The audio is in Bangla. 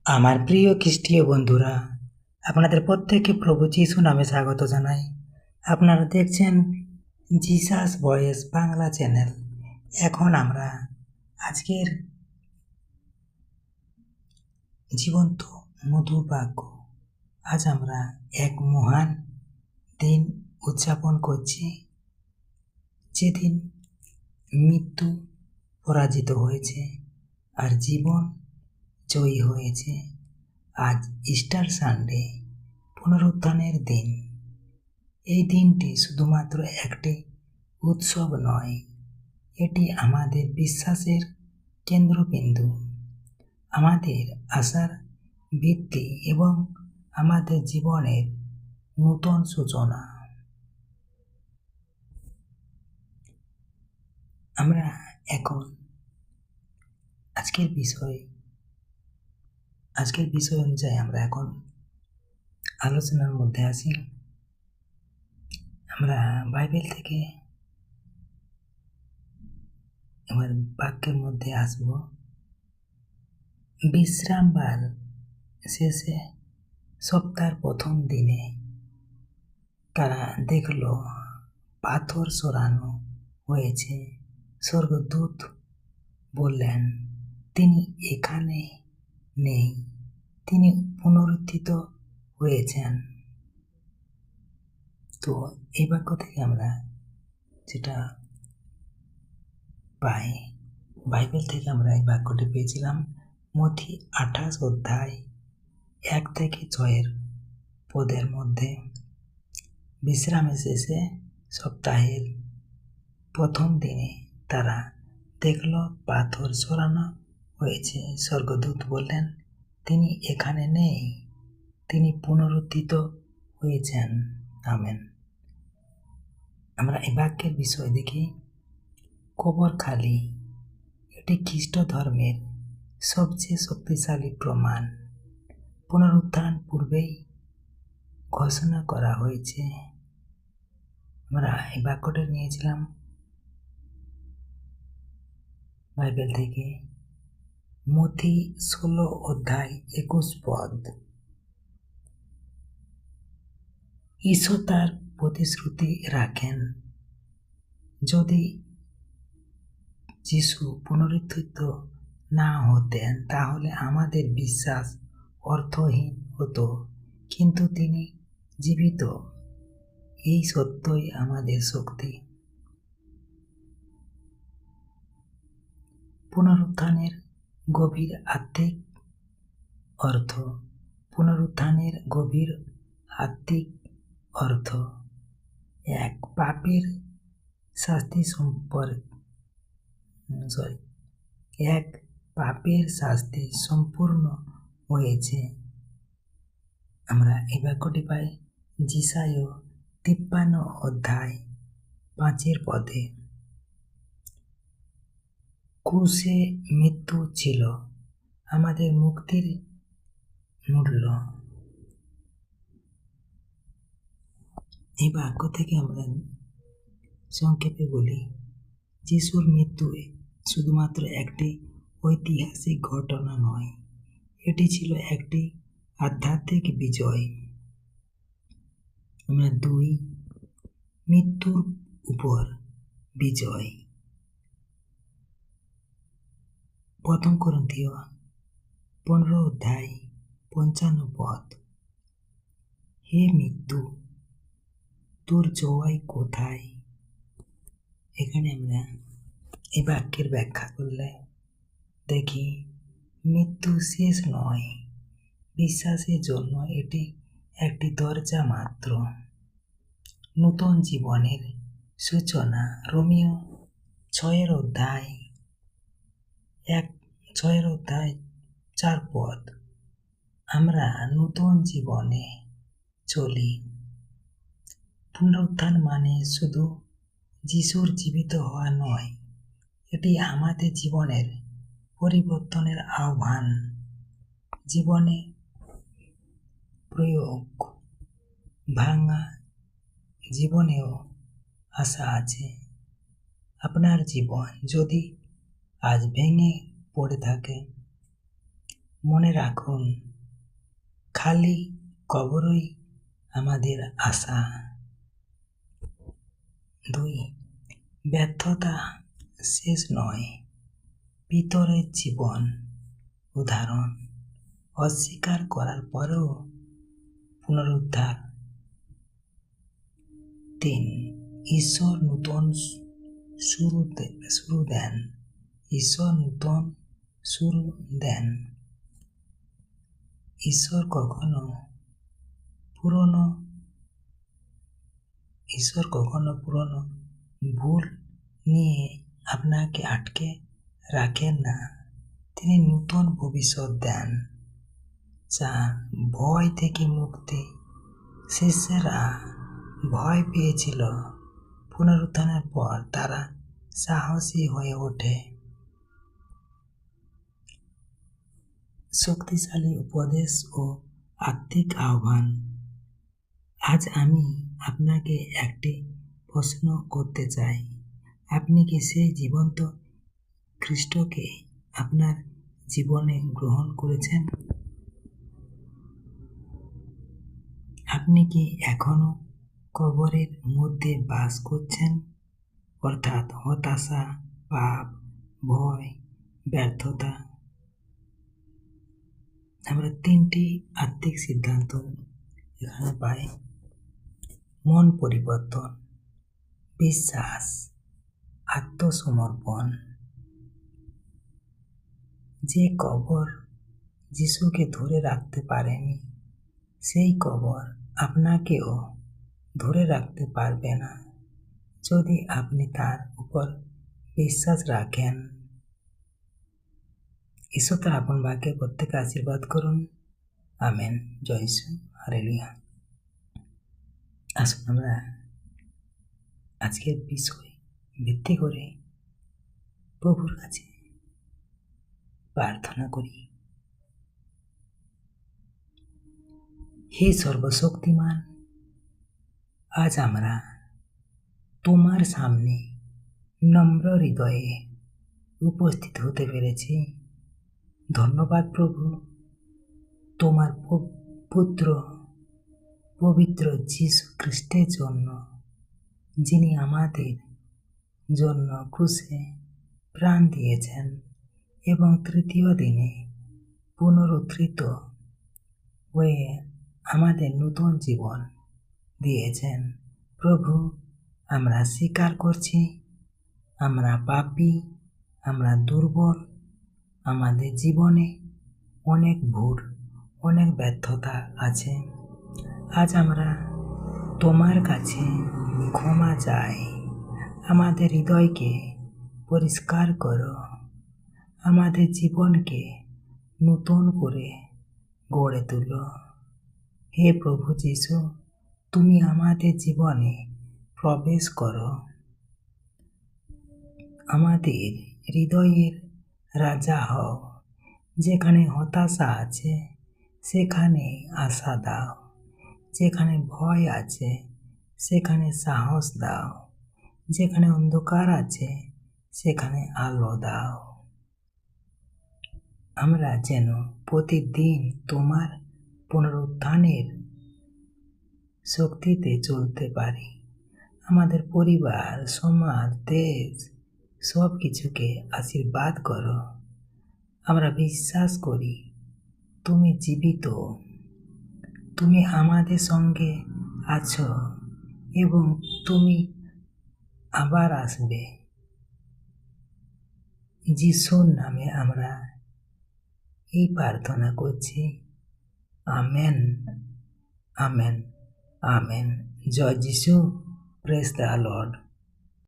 আমার প্রিয় খ্রিস্টীয় বন্ধুরা, আপনাদের প্রত্যেককে প্রভু যিশু নামে স্বাগত জানাই। আপনারা দেখছেন জিসাস ভয়েস বাংলা চ্যানেল। এখন আমরা আজকের জীবন্ত মধুর বাক্য, আজ আমরা এক মহান দিন উদযাপন করছি, যেদিন মৃত্যু পরাজিত হয়েছে আর জীবন জয়ী হয়েছে। আজ ইস্টার সানডে, পুনরুত্থানের দিন। এই দিনটি শুধুমাত্র একটি উৎসব নয়, এটি আমাদের বিশ্বাসের কেন্দ্রবিন্দু, আমাদের আশার ভিত্তি এবং আমাদের জীবনের নূতন সূচনা। আমরা এখন আজকের বিষয় অনুযায়ী আমরা এখন আলোচনার মধ্যে আসি। আমরা বাইবেল থেকে এবার বাক্যের মধ্যে আসব। বিশ্রামবার শেষে সপ্তাহের প্রথম দিনে তারা দেখল পাথর সরানো হয়েছে। স্বর্গদূত বললেন, তিনি এখানে নেই, তিনি পুনরুত্থিত হয়েছেন। তো এই বাক্য থেকে আমরা যেটা পাই, বাইবেল থেকে আমরা এই বাক্যটি পেয়েছিলাম মথি 28 অধ্যায় 1 থেকে 6 পদের মধ্যে। বিশ্রামের শেষে সপ্তাহের প্রথম দিনে তারা দেখল পাথর সরানো হয়েছে। স্বর্গদূত বললেন, তিনি এখানে নেই, তিনি পুনরুত্থিত হয়েছেন। আমেন। আমরা এই বাক্যের বিষয় দেখি। কবর খালি, এটি খ্রিস্ট ধর্মের সবচেয়ে শক্তিশালী প্রমাণ। পুনরুত্থান পূর্বেই ঘোষণা করা হয়েছে। আমরা এই বাক্যটা নিয়েছিলাম বাইবেল থেকে মথি 16 অধ্যায় 21 পদ। ঈশ্বর তার প্রতিশ্রুতি রাখেন, যদি যিশু পুনরুত্থিত না হতেন তাহলে আমাদের বিশ্বাস অর্থহীন হতো, কিন্তু তিনি জীবিত, এই সত্যই আমাদের শক্তি। পুনরুত্থানের গভীর আত্মিক অর্থ। পুনরুত্থানের গভীর আত্মিক অর্থ, এক পাপের শাস্তি সম্পূর্ণ হয়েছে। আমরা এই বাক্যটি পাই যিশায় 53 অধ্যায় 5 পদে। ক্রুশে মৃত্যু ছিল আমাদের মুক্তির মূল্য। এই বাক্য থেকে আমরা সংক্ষেপে বলি, যিশুর মৃত্যু শুধুমাত্র একটি ঐতিহাসিক ঘটনা নয়, এটি ছিল একটি আধ্যাত্মিক বিজয়। আমরা 2, মৃত্যুর উপর বিজয়। 1 করিন্থীয় 15 অধ্যায় 55 পদ। হে মৃত্যু, তোর জয় কোথায়? এখানে আমরা এই বাক্যের ব্যাখ্যা করলে দেখি, মৃত্যু শেষ নয়, বিশ্বাসের জন্য এটি একটি দরজা মাত্র। নূতন জীবনের সূচনা। রোমীয় 6 অধ্যায় 4 পদ। আমরা নূতন জীবনে চলি। পুনরুত্থান মানে শুধু যিশুর জীবিত হওয়া নয়, এটি আমাদের জীবনের পরিবর্তনের আহ্বান। জীবনে প্রয়োগ, ভাঙা জীবনেও আশা আছে। আপনার জীবন যদি আজ ভেঙে পড়ে থাকে, মনে রাখুন, খালি কবরই আমাদের আশা। 2. ব্যর্থতা শেষ নয়, ভিতরের জীবন। উদাহরণ, অস্বীকার করার পরেও পুনরুদ্ধার। 3. ঈশ্বর নূতন শুরু দেন। ঈশ্বর নূতন শুরু দেন। ঈশ্বর কখনো পুরনো ভুল নিয়ে আপনাকে আটকে রাখেন না, তিনি নূতন ভবিষ্যৎ দেন। 4. ভয় থেকে মুক্তি। শিষ্যরা ভয় পেয়েছিল, পুনরুত্থানের পর তারা সাহসী হয়ে ওঠে। শক্তিশালী উপদেশ ও আত্মিক আহ্বান। আজ আমি আপনাকে একটি প্রশ্ন করতে চাই। আপনি কি সেই জীবন্ত খ্রিস্টকে আপনার জীবনে গ্রহণ করেছেন? আপনি কি এখনো কবরের মধ্যে বাস করছেন, অর্থাৎ হতাশা, পাপ, ভয়, ব্যর্থতা? আমরা 3টি আত্মিক সিদ্ধান্ত এখানে পাই। মন পরিবর্তন, বিশ্বাস, আত্মসমর্পণ। যে কবর যিশুকে ধরে রাখতে পারেনি, সেই কবর আপনাকেও ধরে রাখতে পারবে না, যদি আপনি তার উপর বিশ্বাস রাখেন। ঈশ্বর তার আপন বাক্যে প্রত্যেকে আশীর্বাদ করুন। আমেন। জয় যিশু। হালেলুয়া। আসুন আমরা আজকের বিষয় ভিত্তি করে প্রভুর কাছে প্রার্থনা করি। হে সর্বশক্তিমান, আজ আমরা তোমার সামনে নম্র হৃদয়ে উপস্থিত হতে পেরেছি। ধন্যবাদ প্রভু, তোমার পুত্র পবিত্র যীশু খ্রিস্টের জন্য, যিনি আমাদের জন্য ক্রুশে প্রাণ দিয়েছেন এবং তৃতীয় দিনে পুনরুত্থিত হয়ে আমাদের নতুন জীবন দিয়েছেন। প্রভু, আমরা স্বীকার করছি আমরা পাপী, আমরা দুর্বল, আমাদের জীবনে অনেক ভুল, অনেক ব্যর্থতা আছে। আজ আমরা তোমার কাছে ক্ষমা চাই। আমাদের হৃদয়কে পরিষ্কার করো, আমাদের জীবনকে নতুন করে গড়ে তুলো। হে প্রভু যীশু, তুমি আমাদের জীবনে প্রবেশ করো, আমাদের হৃদয়ের রাজা হও। যেখানে হতাশা আছে সেখানে আশা দাও, যেখানে ভয় আছে সেখানে সাহস দাও, যেখানে অন্ধকার আছে সেখানে আলো দাও। আমরা যেন প্রতিদিন তোমার পুনরুত্থানের শক্তিতে চলতে পারি। আমাদের পরিবার, সমাজ, দেশ সব কিছুকে আশীর্বাদ করো। আমরা বিশ্বাস করি তুমি জীবিত, তুমি আমাদের সঙ্গে আছো এবং তুমি আবার আসবে। যিশুর নামে আমরা এই প্রার্থনা করছি। Amen, amen, amen. জয় যিশু। Praise the Lord.